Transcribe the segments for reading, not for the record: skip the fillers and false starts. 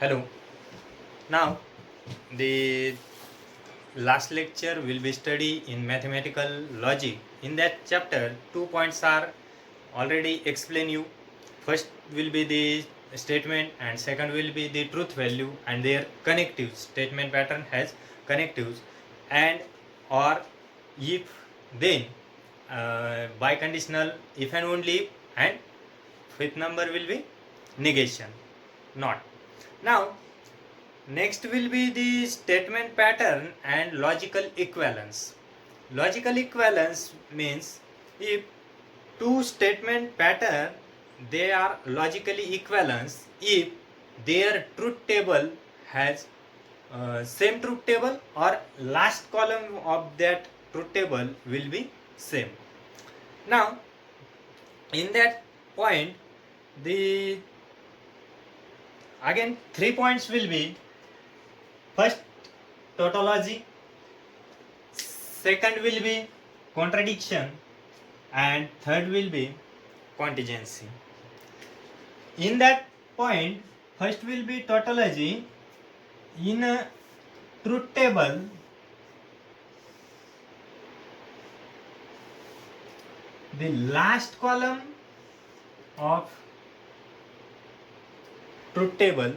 Hello. Now, the last lecture will be study in mathematical logic. In that chapter, 2 points are already explain you. First will be the statement and second will be the truth value and their connectives. Statement pattern has connectives and or if then biconditional if and only if, and fifth number will be negation not. Now next will be the statement pattern and logical equivalence. Logical equivalence means if two statement pattern they are logically equivalent if their truth table has same truth table or last column of that truth table will be same. Now in that point the again 3 points will be first tautology, second will be contradiction and third will be contingency. In that point first will be tautology. In a truth table the last column of truth table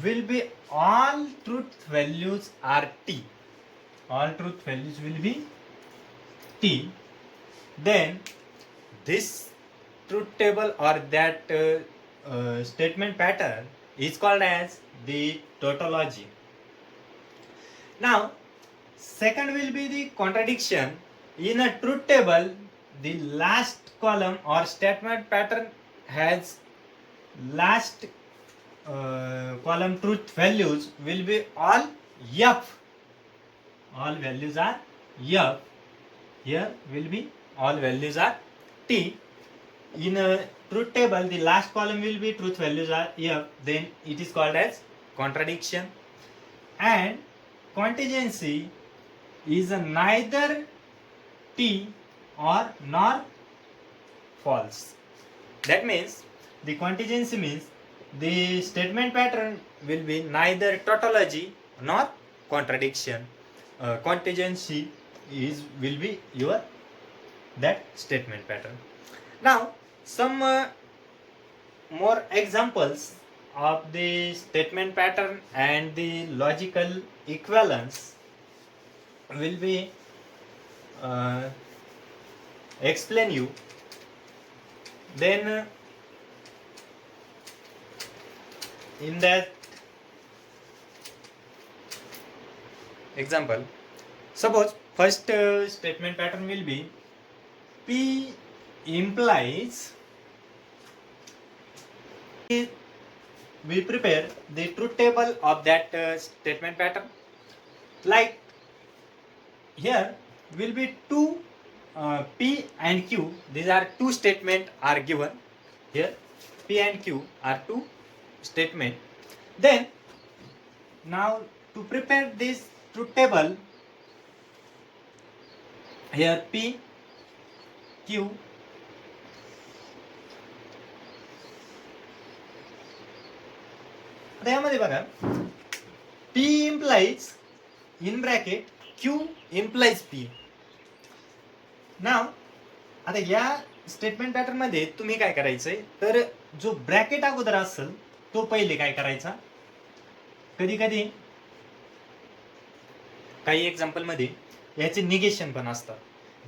will be all truth values are t. All truth values will be t. Then this truth table or that statement pattern is called as the tautology. Now second will be the contradiction. In a truth table the last column or statement pattern has last column truth values will be all f. All values are f. Here will be all values are t. In a truth table the last column will be truth values are f, then it is called as contradiction. And contingency is neither t or nor false. That means the contingency means the statement pattern will be neither tautology nor contradiction. Contingency will be your that statement pattern. Now some more examples of the statement pattern and the logical equivalence will be explain you. Then in that example, suppose first statement pattern will be P implies. We prepare the truth table of that statement pattern. Like here will be two P and Q. These are two statements are given here. P and Q are two statement. Then now to prepare this truth table, here P, Q, आता यामध्ये बघा P implies in bracket Q implies P. नाव आता या statement pattern मध्ये तुम्ही काय करायचंय तर जो ब्रॅकेट अगोदर असेल तो पहिले काय करायचा. कधी कधी काही एक्झाम्पल मध्ये याचे निगेशन पण असतात.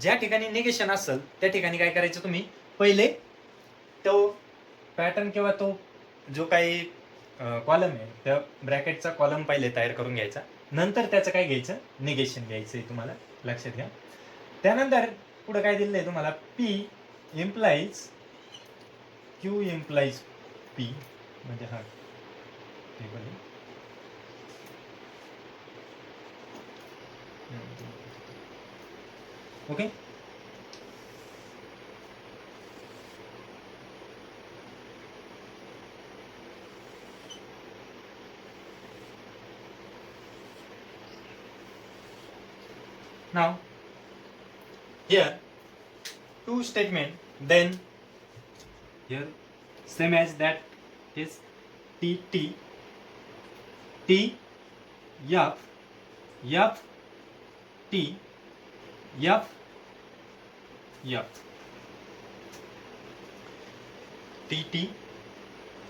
ज्या ठिकाणी निगेशन असेल त्या ठिकाणी काय करायचं तुम्ही पहिले तो पॅटर्न किंवा तो जो काही कॉलम आहे त्या ब्रॅकेटचा कॉलम पहिले तयार करून घ्यायचा. नंतर त्याचं काय घ्यायचं निगेशन घ्यायचंय तुम्हाला लक्षात घ्या. त्यानंतर पुढे काय दिलेलं आहे तुम्हाला P implies Q implies P म्हणजे हा टेबल आहे. Okay. Now here two statement, then here same as that is T T F F T F F T T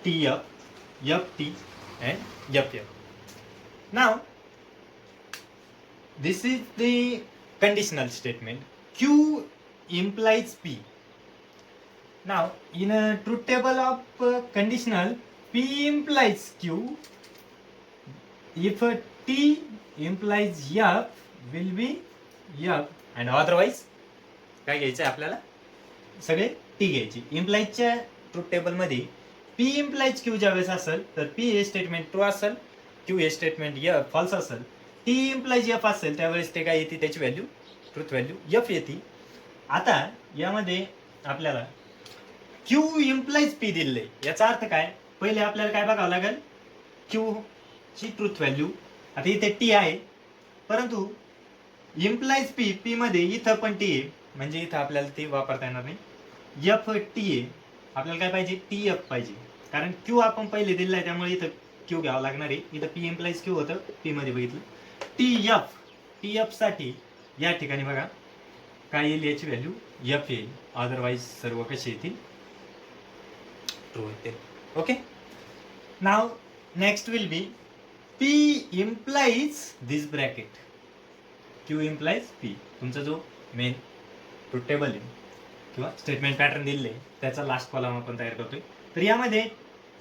T F T and F. Now this is the conditional statement. Q implies P. Now in a truth table of conditional, P implies Q. If T implies F, will be F, and otherwise काय घ्यायचं आपल्याला, सगळे T घ्यायची. इम्प्लाइजच्या truth table मध्ये P implies Q ज्यावेळेस असेल तर P हे स्टेटमेंट ट्रू असेल, Q हे स्टेटमेंट फॉल्स असेल. T implies F असेल त्यावेळेस ते काय येते, त्याची व्हॅल्यू ट्रूथ व्हॅल्यू F येते. आता यामध्ये आपल्याला Q implies P दिले, याचा अर्थ काय, पहिले आपल्याला काय बघावं लागेल, Q ची ट्रूथ व्हॅल्यू. आता इथे T आहे परंतु implies P, P मध्ये इथं पण T आहे, म्हणजे इथं आपल्याला ते वापरता येणार नाही. F T आहे, आपल्याला काय पाहिजे, TF पाहिजे, कारण Q आपण पहिले दिलेला आहे त्यामुळे इथं Q घ्यावं लागणार आहे. इथं P implies Q होतं, P मध्ये बघितलं. TF साठी या ठिकाणी बघा काय येईल, याची व्हॅल्यू F येईल, अदरवाईज सर्व कसे येतील, ट्रू येतील. Okay. Now next will be P implies this bracket. Q implies P. तुमचा जो मेन ट्रूथ टेबल आहे किंवा स्टेटमेंट पॅटर्न दिले त्याचा लास्ट कॉलम आपण तयार करतोय. तर यामध्ये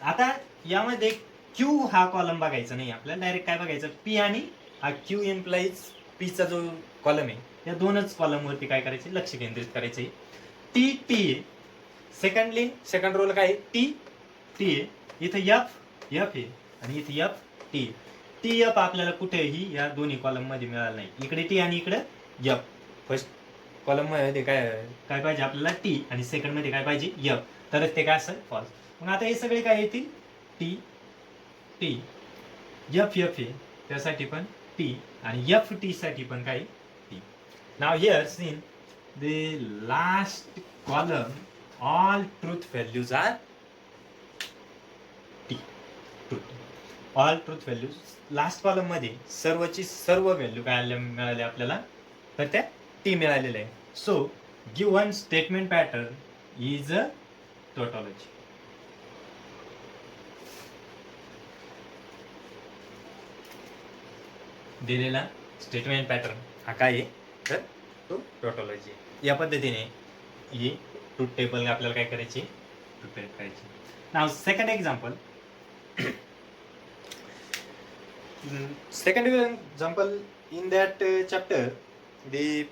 आता यामध्ये Q हा कॉलम बघायचा नाही आपल्याला, डायरेक्ट काय बघायचं, P आणि हा Q implies P चा जो कॉलम आहे या दोनच कॉलम वरती काय करायचे, लक्ष केंद्रित करायचे. T आहे सेकंडली, सेकंड रोल काय T आहे, इथं F आहे आणि इथे F T. TF आपल्याला कुठेही या दोन्ही कॉलम मध्ये मिळालं नाही, इकडे T आणि इकडे F. फर्स्ट कॉलम मध्ये काय पाहिजे आपल्याला T आणि सेकंड मध्ये काय पाहिजे F, तरच ते काय असेल फॉल्स. मग आता हे सगळे काय येतील, T F आहे त्यासाठी पण T आणि FT साठी पण काय T. Now here seen the last column all truth values are T. All truth values last column मध्ये सर्वची सर्व व्हॅल्यू काय मिळाले आपल्याला, तर त्या T मिळालेल्या आहे. So given statement pattern is a tautology. दिलेला स्टेटमेंट पॅटर्न हा काय आहे, तर तो टोटॉलॉजी आहे. या पद्धतीने ही ट्रूथ टेबल आपल्याला काय करायची, प्रिपेअर करायची. Now second example. Second example in that chapter, the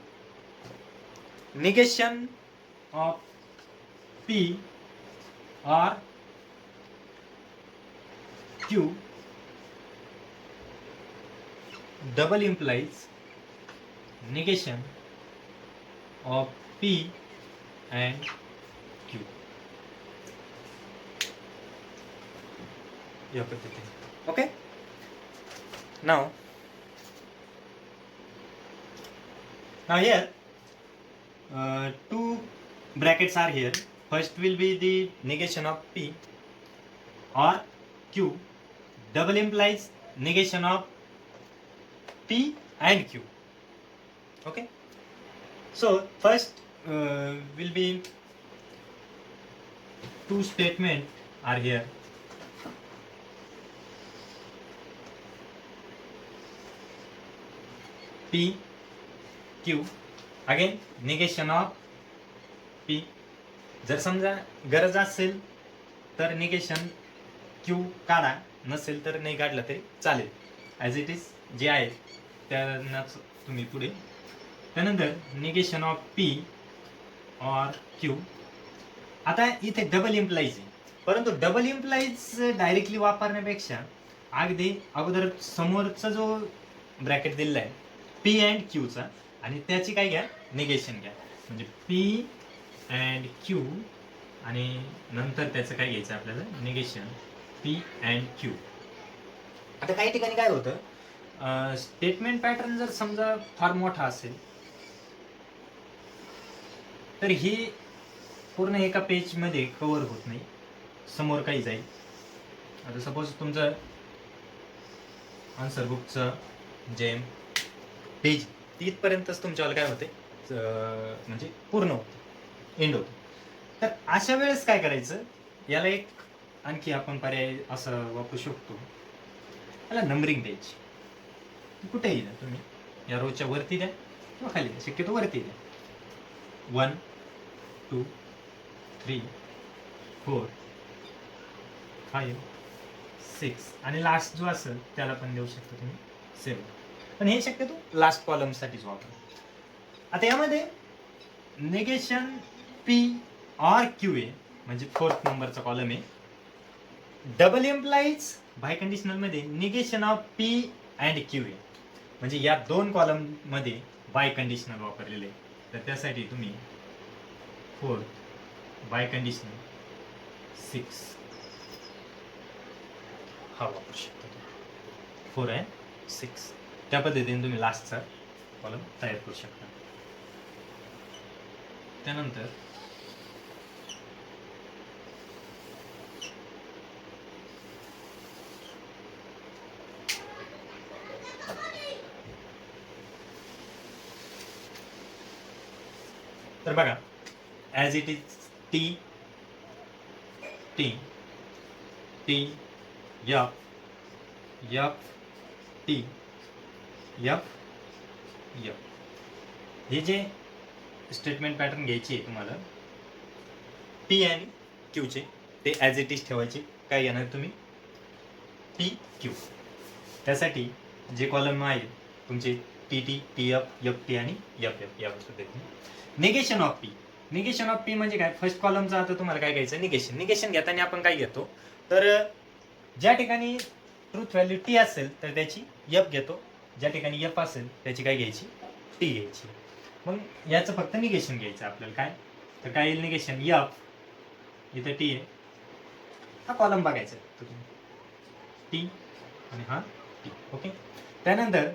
negation of P or Q double implies negation of P and Q. या पद्धतीने. Okay. Now here two brackets are here. First will be the negation of P or Q double implies negation of P and Q. Okay. So first will be two statements are here. P Q again negation of P. जर समजा गरज असेल तर negation Q काढा, नसेल तर नाही काढलं तरी चालेल, ॲज इट इज जे आहे त्यांनाच तुम्ही पुढे. त्यानंतर निगेशन ऑफ P और Q. आता इथे डबल इम्प्लाइज आहे, परंतु डबल इम्प्लाइज डायरेक्टली वापरण्यापेक्षा अगदी अगोदर समोरचा जो ब्रॅकेट दिलेला आहे P अँड Q चा आणि त्याची काय घ्या, निगेशन घ्या, म्हणजे P अँड Q आणि नंतर त्याचं काय घ्यायचं आपल्याला, निगेशन P अँड Q. आता काही ठिकाणी काय होतं, स्टेटमेंट पॅटर्न जर समजा फार मोठा असेल तर ही पूर्ण एका पेज मध्ये कव्हर होत नाही, समोर काही जाईल. आता सपोज तुमचं आन्सर बुकचं जे पेज तिथपर्यंतच तुमच्यावाला काय होते म्हणजे पूर्ण होतं, एंड होतं. तर अशा वेळेस काय करायचं, याला एक आणखी आपण पर्याय असं वापरू शकतो, याला नंबरिंग द्यायची. कुठेही द्या तुम्ही, या रोजच्या वरती द्या किंवा खाली द्या, शक्यतो वरती द्या. 1 2 3 4 5 6 आणि लास्ट जो असेल त्याला पण देऊ शकता तुम्ही 7. पण हे शक्यतो लास्ट कॉलमसाठीच वापरा. आता यामध्ये negation P or Q A म्हणजे 4th नंबरचा कॉलम आहे. डबल एम्प्लाईज बाय कंडिशनल मध्ये negation of P and Q A म्हणजे या 2 कॉलम मध्ये बाय कंडिशनल वापरलेले आहे. तर त्यासाठी तुम्ही 4th बाय कंडिशनल 6 हा वापरू शकता. 4 अँड 6 त्या पद्धतीने तुम्ही लास्टचा कॉलम तयार करू शकता. त्यानंतर तर बघा, as it is T T T F F T F F हे जे स्टेटमेंट पॅटर्न घ्यायची आहे तुम्हाला, पी आणि क्यूचे ते ॲज इट इज ठेवायचे. काय येणार तुम्ही, पी क्यू. त्यासाठी जे कॉलम आहे तुमचे T T T F F T आणि एफ एफ या पद्धतीने. Negation of P, negation of P म्हणजे काय, फर्स्ट कॉलमचा आता तुम्हाला काय घ्यायचं, निगेशन. निगेशन घेताना आपण काय घेतो, तर ज्या ठिकाणी ट्रूथ व्हॅल्यू टी असेल तर त्याची एफ घेतो, ज्या ठिकाणी एफ असेल त्याची काय घ्यायची, टी घ्यायची. मग याचं फक्त निगेशन घ्यायचं आपल्याला. काय तर काय येईल निगेशन, एफ इथं टी आहे, हा कॉलम बघायचा टी आणि हा टी. ओके. त्यानंतर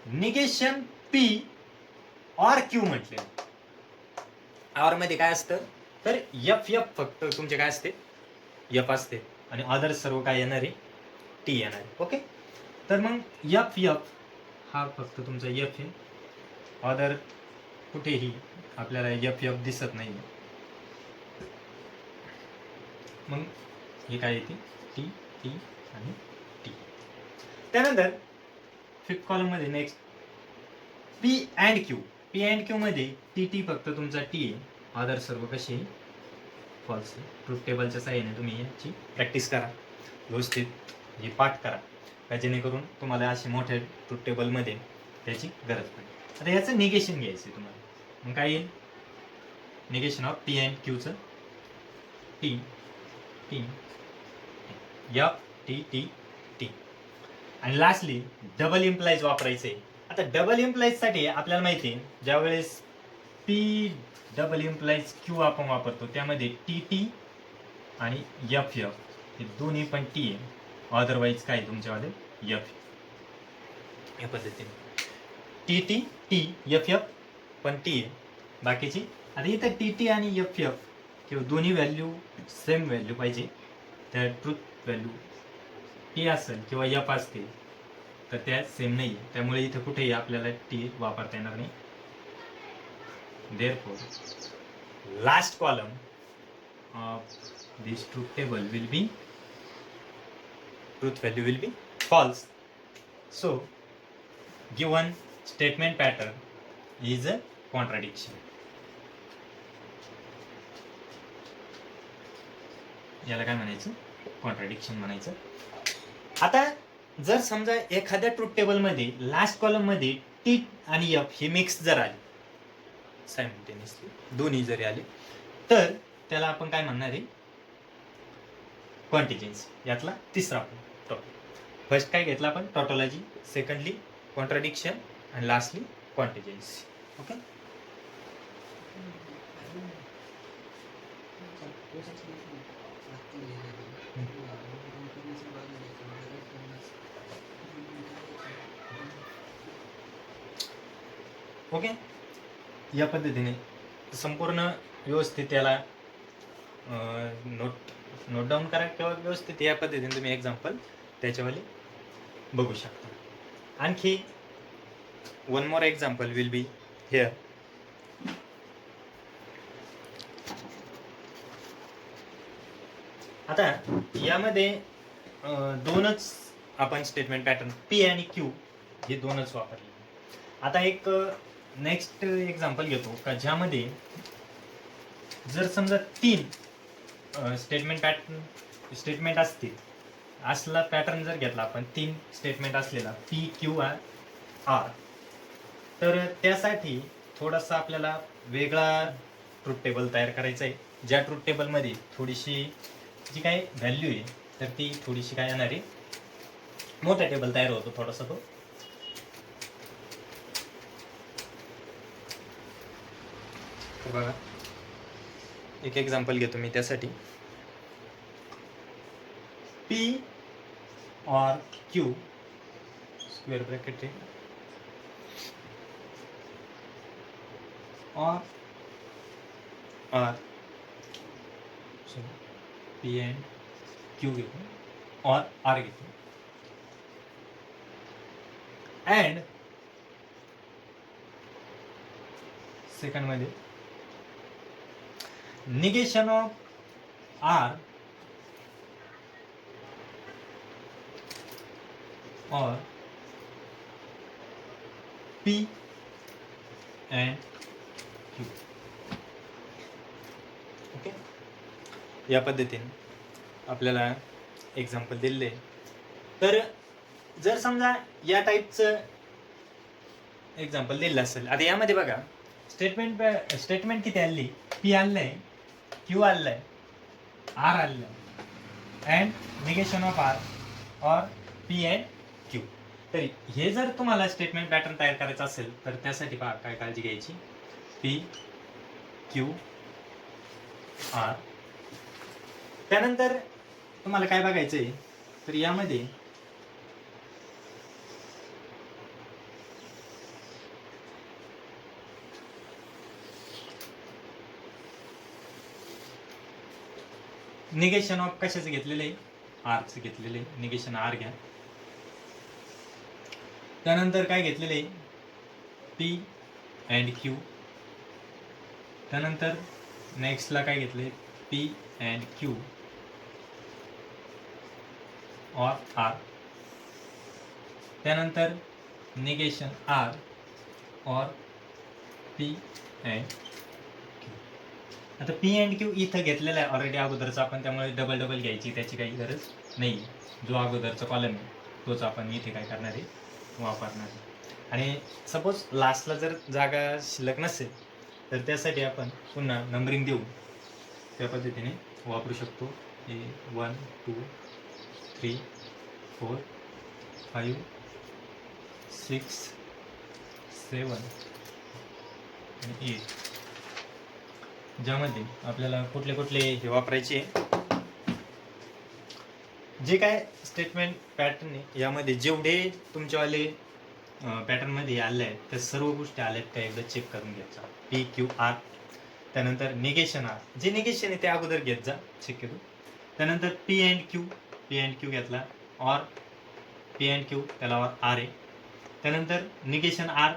निगेशन पी ऑर क्यू म्हटले, ऑर मध्ये काय असतं, तर एफ एफ फक्त तुमचे काय असते, एफ असते आणि अदर सर्व काय येणार आहे, टी येणार आहे. ओके. तर मग एफ एफ हा फक्त तुमचा एफ आहे, अदर कुठेही आपल्याला एफ एफ दिसत नाही. मग हे काय येते, टी टी आणि टी. त्यानंतर 5th कॉलम मध्ये next P and Q. P and Q मध्ये टी टी फक्त तुमचा टी आहे, अदर सर्व कसे फॉल्स आहे. ट्रूथ टेबलच्या साहाय्याने तुम्ही याची प्रॅक्टिस करा, व्यवस्थित हे पाठ करा, का जेणेकरून तुम्हाला असे मोठ्या ट्रूथ टेबलमध्ये त्याची गरज पडेल. आता याचं निगेशन घ्यायचं आहे तुम्हाला. मग काय येईल, निगेशन ऑफ पी अँड क्यूचं T T F T T T. आणि लास्टली डबल इम्प्लाइज वापरायचे. आता डबल इम्प्लाइज साठी आपल्याला माहिती आहे, ज्या वेळेस पी डबल इम्प्लाइज क्यू आपण वापरतो त्यामध्ये टी टी आणि एफ एफ हे दोन्ही पण टी आहे, अदरवाईज काय तुमच्यामध्ये एफ. या पद्धतीने T T T F F पण टी आहे बाकीची. आता इथं टी टी आणि एफ एफ किंवा दोन्ही व्हॅल्यू सेम व्हॅल्यू पाहिजे. त्या ट्रूथ व्हॅल्यू टी असेल किंवा एफ असतील तर त्या सेम नाही आहे, त्यामुळे इथं कुठेही आपल्याला टी वापरता येणार नाही. Therefore, last column of this truth table will be, truth value will be false. So, given statement pattern is a contradiction. याला काय म्हणायचं, कॉन्ट्राडिक्शन म्हणायचं. आता जर समजा एखाद्या ट्रूथ टेबल मध्ये लास्ट कॉलम मध्ये टी आणि एफ हे मिक्स जर आले सायमल्टेनियसली, दोन्ही जरी आले तर त्याला आपण काय म्हणणार आहे, कॉन्टिजेन्सी. यातला तिसरा आपण फर्स्ट काय घेतला आपण, टॉटोलॉजी, सेकंडली कॉन्ट्राडिक्शन आणि लास्टली कॉन्टिजेन्सी. ओके. ओके. या पद्धतीने संपूर्ण व्यवस्थित त्याला नोट डाऊन करा किंवा व्यवस्थित या पद्धतीने तुम्ही एक्झाम्पल त्याच्यावाले बघू शकता. आणखी one more example will be here. आता यामध्ये दोनच आपण स्टेटमेंट पॅटर्न पी आणि क्यू हे दोनच वापरले. आता एक नेक्स्ट एक्झाम्पल घेतो का ज्यामध्ये जर समजा 3 स्टेटमेंट असतील, असला पॅटर्न जर घेतला आपण 3 स्टेटमेंट असलेला पी क्यू आर, तर त्यासाठी थोडासा आपल्याला वेगळा ट्रूथ टेबल तयार करायचा आहे. ज्या ट्रूथ टेबलमध्ये थोडीशी जी काही व्हॅल्यू आहे तर ती थोडीशी काय येणार आहे, मोठा टेबल तयार होतो थोडासा तो. बघा एक एक्झाम्पल घेतो मी त्यासाठी. पी और क्यू स्क्वेअर ब्रॅकेट आहे और आर, पी एंड क्यू घेतो और आर घेतो अँड सेकंड मध्ये निगेशन ऑफ आर और पी एंड क्यू. ओके, या पद्धतीने आपल्याला एक्झाम्पल दिले. तर जर समजा या टाईपचं एक्झाम्पल दिलं असेल, आता यामध्ये बघा स्टेटमेंट किती आली, पी आलंय, क्यू आलंय, आर आलंय अँड निगेशन ऑफ आर और पी एंड क्यू. तर हे जर तुम्हाला स्टेटमेंट पॅटर्न तयार करायचं असेल तर त्यासाठी काय काळजी घ्यायची, पी क्यू आर. त्यानंतर तुम्हाला काय बघायचंय, तर यामध्ये निगेशन ऑफ कशाचं घेतलेलं आहे, आरचं घेतलेलं आहे, निगेशन आर घ्या. त्यानंतर काय घेतलेलं आहे, पी अँड क्यू. त्यानंतर नेक्स्टला काय घेतले, पी अँड क्यू और आर. त्यानंतर निगेशन आर और पी अँड क्यू. आता पी अँड क्यू इथं घेतलेला आहे ऑलरेडी अगोदरचा आपण, त्यामुळे डबल घ्यायची त्याची काही गरज नाही. जो अगोदरचा कॉलम आहे तोच आपण इथे काय करणार आहे, वापरणार आहे. आणि सपोज लास्टला जर जागा शिल्लक नसेल तर त्यासाठी आपण पुन्हा नंबरिंग देऊ त्या पद्धतीने वापरू शकतो. 1 2 3 4 5 6 7 आणि 8, ज्यामध्ये आपल्याला कुठले हे वापरायचे, जे काय स्टेटमेंट पॅटर्न आहे यामध्ये जेवढे तुमच्यावाले पॅटर्नमध्ये आले आहेत त्या सर्व गोष्टी आल्यात का एकदा चेक करून घ्यायचा. P Q R. त्यानंतर निगेशन आर, जे निगेशन आहे ते अगोदर घेत जा शक्यतो. त्यानंतर पी अँड क्यू घेतला और पी अँड क्यू त्याला और आर आहे. त्यानंतर निगेशन आर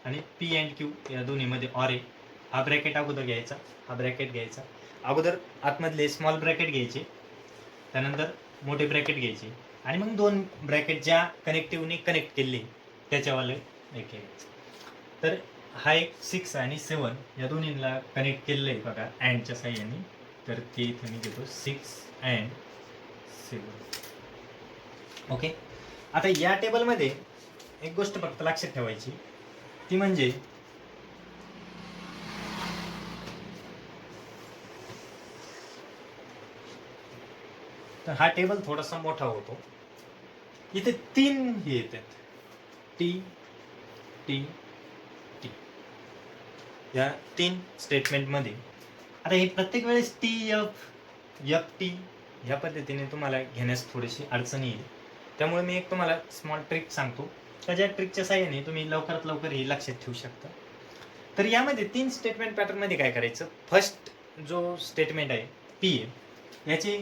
आणि पी अँड क्यू या दोन्हीमध्ये और आहे. हा ब्रॅकेट अगोदर घ्यायचा, हा ब्रॅकेट घ्यायचा अगोदर, आतमधले स्मॉल ब्रॅकेट घ्यायचे, त्यानंतर मोठे ब्रॅकेट घ्यायचे आणि मग 2 ब्रॅकेट ज्या कनेक्टिव्हने कनेक्ट केले त्याच्यावाले एक घ्यायचं. तर हा एक 6 आणि 7 या दोन्हीला कनेक्ट केलेलं आहे बघा अँडच्या साह्याने, तर ते इथे मी घेतो 6 अँड 7. ओके, आता या टेबलमध्ये एक गोष्ट फक्त लक्षात ठेवायची, ती म्हणजे तर हा टेबल थोडासा मोठा होतो. इथे 3 हे येतात, टी टी टी, या 3 स्टेटमेंटमध्ये. आता हे प्रत्येक वेळेस टी एफ टी ह्या पद्धतीने तुम्हाला घेण्यास थोडीशी अडचण येईल. त्यामुळे मी एक तुम्हाला स्मॉल ट्रिक सांगतो, त्या ट्रिकच्या साह्याने तुम्ही लवकरात लवकर हे लक्षात ठेवू शकता. तर यामध्ये 3 स्टेटमेंट पॅटर्नमध्ये काय करायचं, फर्स्ट जो स्टेटमेंट आहे पी याची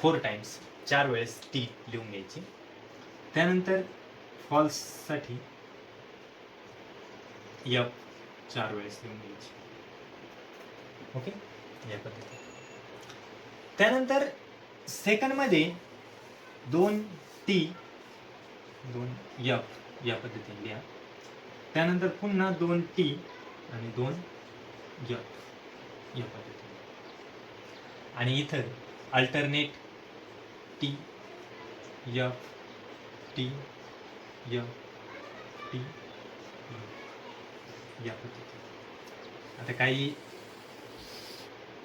4 टाइम्स, 4 वेळेस टी लिहून घ्यायची. त्यानंतर फॉल्ससाठी यप 4 वेळेस लिहून घ्यायची. ओके, या पद्धतीने. त्यानंतर सेकंडमध्ये 2 टी 2 यप या पद्धतीने लिहा. त्यानंतर पुन्हा 2 टी आणि 2 यप या पद्धतीने. आणि इथं अल्टरनेट टी यप टी यप टी या पद्धतीने. आता काही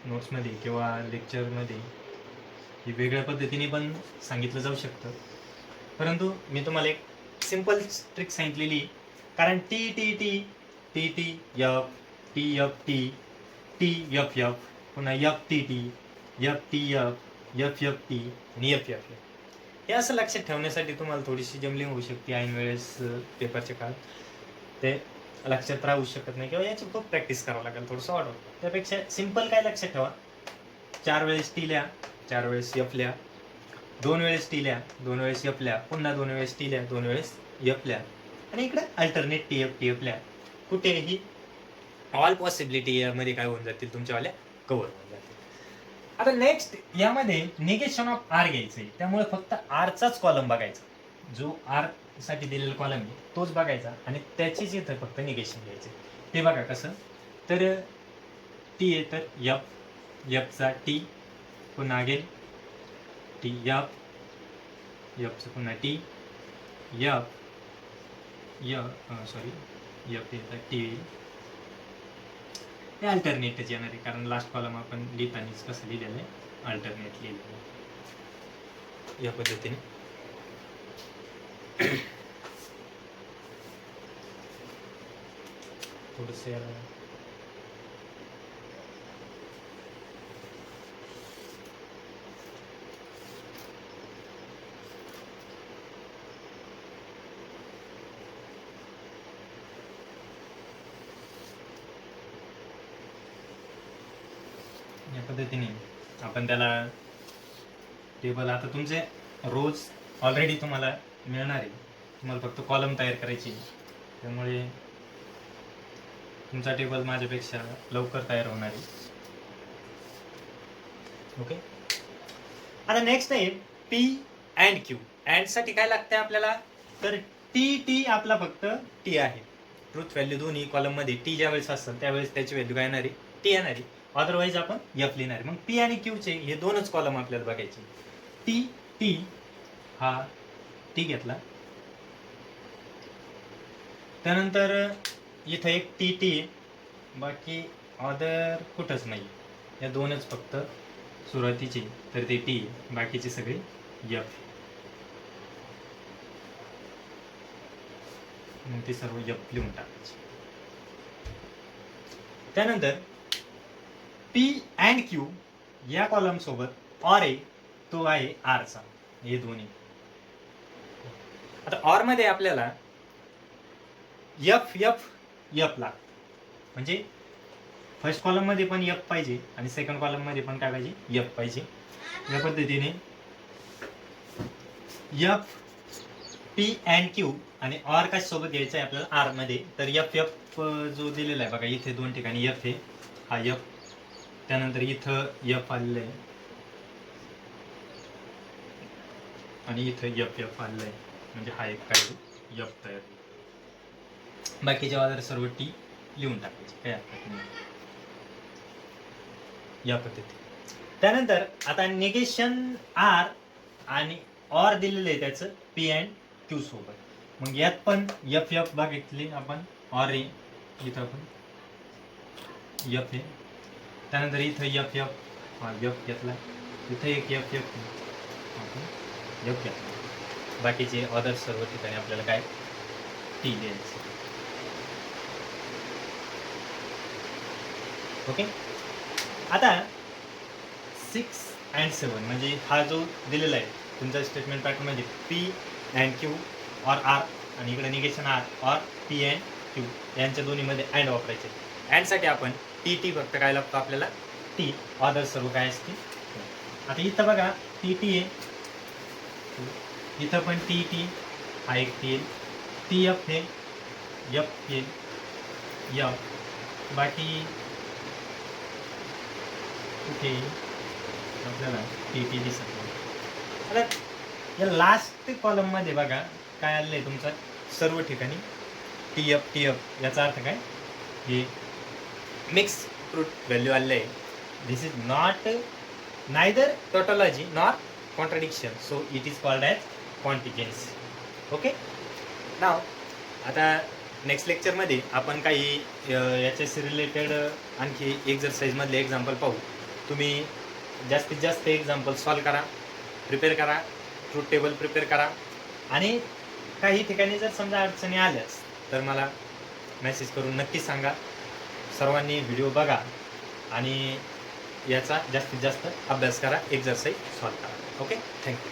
नोट्समध्ये किंवा लेक्चरमध्ये हे वेगळ्या पद्धतीने पण सांगितलं जाऊ शकतं, परंतु मी तुम्हाला एक सिंपल ट्रिक सांगितलेली. कारण T T T T T F T F T F F, पुन्हा F T T F F T आणि यफ यफ यफ. हे असं लक्षात ठेवण्यासाठी तुम्हाला थोडीशी जमलिंग होऊ शकते ऐन वेळेस पेपरच्या काळात. ते लक्षात राहू शकत नाही किंवा याची खूप प्रॅक्टिस करावं लागेल, थोडंसं वाढवं. त्यापेक्षा सिंपल काय लक्षात ठेवा, 4 वेळेस टी लिहा, 4 वेळेस यफ लिहा, 2 वेळेस टी लिहा, 2 वेळेस यफ लिहा, पुन्हा 2 वेळेस टी लिहा, 2 वेळेस यफ लिहा आणि इकडे अल्टरनेट टी एफ लिहा. कुठेही ऑल पॉसिबिलिटी यामध्ये काय होऊन जातील, तुमच्यावाल्या कव्हर होऊन जातील. आता नेक्स्ट यामध्ये निगेशन ऑफ आर घ्यायचंय, त्यामुळे फक्त आरचाच कॉलम बघायचा. जो आर साठी दिलेला कॉलम आहे तोच बघायचा आणि त्याचीच इथं फक्त निगेशन घ्यायचे. ते बघा कसं, तर टी आहे तर यफ, यफचा टी पुन्हा गेल टी यफ, यफचं पुन्हा टी यफ यफ येतं टी. हे अल्टरनेटच येणार आहे, कारण लास्ट कॉलम आपण लिहितानीच कसं लिहिलेलं आहे, अल्टरनेट लिहिलेलं आहे या पद्धतीने. थोडंसं या पद्धतीने आपण त्याला टेबल, आता तुमचे रोज ऑलरेडी तुम्हाला मिळणार आहे, तुम्हाला फक्त कॉलम तयार करायची, त्यामुळे तुमचा टेबल माझ्यापेक्षा लवकर तयार होणार आहे. ओके, आता नेक्स्ट आहे पी अँड क्यू. अँड साठी काय लागतंय आपल्याला, तर टी टी आपला फक्त टी आहे. ट्रूथ व्हॅल्यू दोन्ही कॉलम मध्ये टी ज्या वेळेस असतात त्यावेळेस त्याची व्हॅल्यू काय येणार आहे, टी येणार आहे. अदरवाईज आपण एफ लिहिणार आहे. मग पी आणि क्यूचे हे दोनच कॉलम आपल्याला बघायचे. टी टी हा टी घेतला, त्यानंतर इथं एक टी टी, बाकी अदर कुठंच नाही, या दोनच फक्त सुरुवातीचे, तर ते टी, बाकीचे सगळे एफ. मग ते सर्व एफ लिहून टाकायचे. त्यानंतर पी अँड क्यू या कॉलम सोबत ऑर आहे, तो आहे आरचा, हे दोन्ही. आता ऑर मध्ये आपल्याला एफ एफ एफ लागतं, म्हणजे फर्स्ट कॉलम मध्ये पण एफ पाहिजे आणि सेकंड कॉलम मध्ये पण काय पाहिजे, एफ पाहिजे. या पद्धतीने एफ पी अँड क्यू आणि ऑर कशा सोबत घ्यायचा आहे आपल्याला आर मध्ये, तर एफ एफ जो दिलेला आहे बघा इथे दोन ठिकाणी एफ आहे, हा एफ, त्यानंतर इथं एफ आलेलं आहे आणि इथं एफ एफ आलेलं आहे, म्हणजे हा एक काय एफ तयार. बाकीच्या वादर सर्व टी लिहून टाकायचे, काय हरकत नाही या पद्धती. त्यानंतर आता निगेशन आर आणि ऑर दिलेलं आहे त्याचं पी अँड क्यू सोबत. मग यात पण एफ एफ बघितली आपण, ऑर आहे इथं आपण एफ आहे, त्यानंतर इथं एफ एफ, हा एफ घेतला, इथं एक एफ एफ आपण एफ घेतला, बाकीचे अदर सर्व ठिकाणी आपल्याला काय टी द्यायचं. ओके, आता 6 and 7 म्हणजे हा जो दिलेला आहे तुमचा स्टेटमेंट पॅटर्न मध्ये P and Q or R, आणि इकडे negation R or P and Q, यांच्या दोन्हीमध्ये अँड वापरायचे. अँडसाठी आपण टी टी फक्त काय लागतो आपल्याला, टी, अदर सर्व काय असते. आता इथं बघा टी टी आहे, इथं पण टी टी हा एक टी येईल, टी एफ आहे, एफ येईल, एफ, बाकी कुठे आपल्याला टी टी दिसत नाही. आता या लास्ट कॉलममध्ये बघा काय आलेलं आहे तुमचं, सर्व ठिकाणी टी एफ याचा अर्थ काय, हे मिक्स फ्रूट व्हॅल्यू आलेलं आहे. This is not neither tautology nor contradiction, so it is called as contingency. Okay. Now आता नेक्स्ट लेक्चरमध्ये आपण काही याच्याशी रिलेटेड आणखी एक्झरसाईजमधले एक्झाम्पल पाहू. तुम्ही जास्तीत जास्त एक्झाम्पल सॉल्व करा, प्रिपेअर करा, ट्रूथ टेबल प्रिपेअर करा, आणि काही ठिकाणी जर समजा अडचणी आल्यास तर मला मेसेज करून नक्की सांगा. सर्वांनी व्हिडिओ बघा आणि याचा जास्तीत जास्त अभ्यास करा, एक्झरसाईज सॉल्व करा. Okay, thank you.